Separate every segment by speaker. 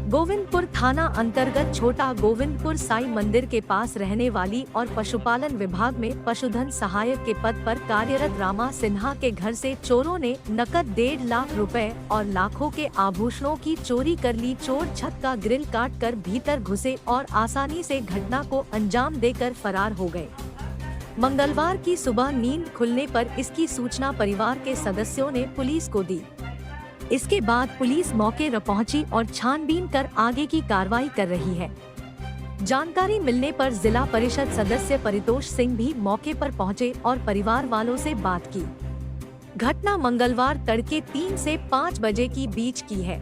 Speaker 1: गोविंदपुर थाना अंतर्गत छोटा गोविंदपुर साई मंदिर के पास रहने वाली और पशुपालन विभाग में पशुधन सहायक के पद पर कार्यरत रामा सिन्हा के घर से चोरों ने नकद 1.5 लाख रुपए और लाखों के आभूषणों की चोरी कर ली। चोर छत का ग्रिल काट कर भीतर घुसे और आसानी से घटना को अंजाम देकर फरार हो गए। मंगलवार की सुबह नींद खुलने पर इसकी सूचना परिवार के सदस्यों ने पुलिस को दी। इसके बाद पुलिस मौके पर पहुंची और छानबीन कर आगे की कार्रवाई कर रही है। जानकारी मिलने पर जिला परिषद सदस्य परितोष सिंह भी मौके पर पहुंचे और परिवार वालों से बात की। घटना मंगलवार तड़के 3 से 5 बजे की बीच की है।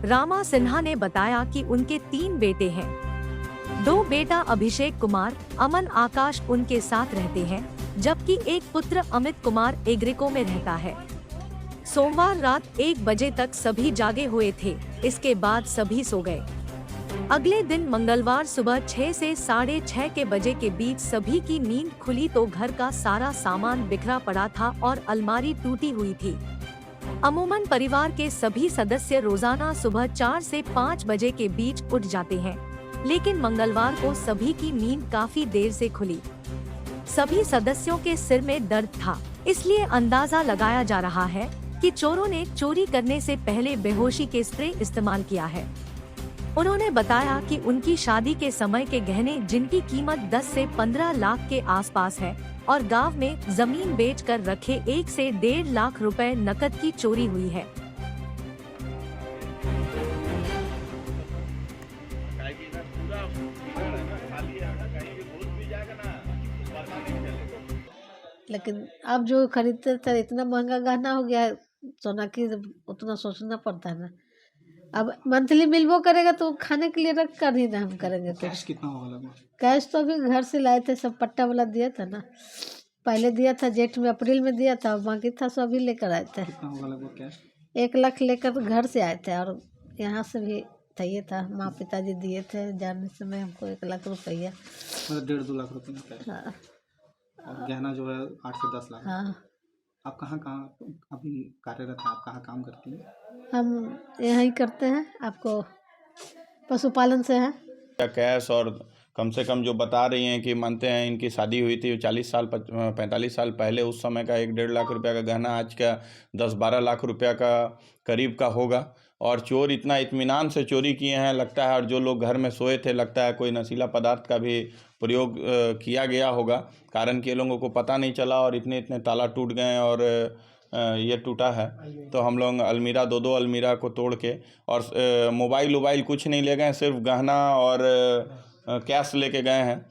Speaker 1: रामा सिन्हा ने बताया कि उनके 3 बेटे हैं। 2 बेटा अभिषेक कुमार, अमन आकाश उनके साथ रहते हैं, जबकि एक पुत्र अमित कुमार एग्रिको में रहता है। सोमवार रात 1 बजे तक सभी जागे हुए थे। इसके बाद सभी सो गए। अगले दिन मंगलवार सुबह 6 से 6:30 के बजे के बीच सभी की नींद खुली तो घर का सारा सामान बिखरा पड़ा था और अलमारी टूटी हुई थी। अमूमन परिवार के सभी सदस्य रोजाना सुबह 4 से 5 बजे के बीच उठ जाते हैं, लेकिन मंगलवार को सभी की नींद काफी देर से खुली। सभी सदस्यों के सिर में दर्द था, इसलिए अंदाजा लगाया जा रहा है कि चोरों ने चोरी करने से पहले बेहोशी के स्प्रे इस्तेमाल किया है। उन्होंने बताया कि उनकी शादी के समय के गहने, जिनकी कीमत 10 से 15 लाख के आसपास है, और गांव में जमीन बेचकर रखे 1 से 1.5 लाख रुपए नकद की चोरी हुई है।
Speaker 2: लेकिन अब जो खरीदते थे इतना महंगा गहना हो गया है, सोना की उतना सोचना पड़ता है ना। अब मंथली मिलबो करेगा तो खाने के लिए रख कर ही ना हम करेंगे।
Speaker 3: कैश कितना होगा लगभग?
Speaker 2: कैश तो अभी घर से लाए थे, सब पट्टा वाला दिया था ना, पहले दिया था जेठ में, अप्रैल में दिया था, बाकी था सो अभी लेकर आए थे।
Speaker 3: कितना होगा लगभग कैश?
Speaker 2: 1 लाख लेकर घर से आए थे और यहाँ से भी चाहिए था, माँ पिताजी दिए थे जाने समय हमको 1 लाख रुपया,
Speaker 3: मतलब 1.5-2 लाख रुपये में कैश।
Speaker 2: हाँ।
Speaker 3: और गहना जो है 8 से 10 लाख।
Speaker 2: हाँ।
Speaker 3: आप कहाँ अभी कार्यरत हैं? आप कहाँ काम करती हैं?
Speaker 2: हम यहीं करते हैं, आपको पशुपालन से हैं।
Speaker 4: कैश और कम से कम जो बता रही हैं कि मानते हैं इनकी शादी हुई थी 45 साल पहले, उस समय का 1.5 लाख रुपया का गहना आज का 10-12 लाख रुपया का करीब का होगा। और चोर इतना इत्मीनान से चोरी किए हैं लगता है, और जो लोग घर में सोए थे लगता है कोई नशीला पदार्थ का भी प्रयोग किया गया होगा, कारण कि ये लोगों को पता नहीं चला और इतने ताला टूट गए और ये टूटा है। तो हम लोग अलमीरा 2 अलमीरा को तोड़ के और मोबाइल कुछ नहीं ले गए, सिर्फ गहना और कैश लेके गए हैं।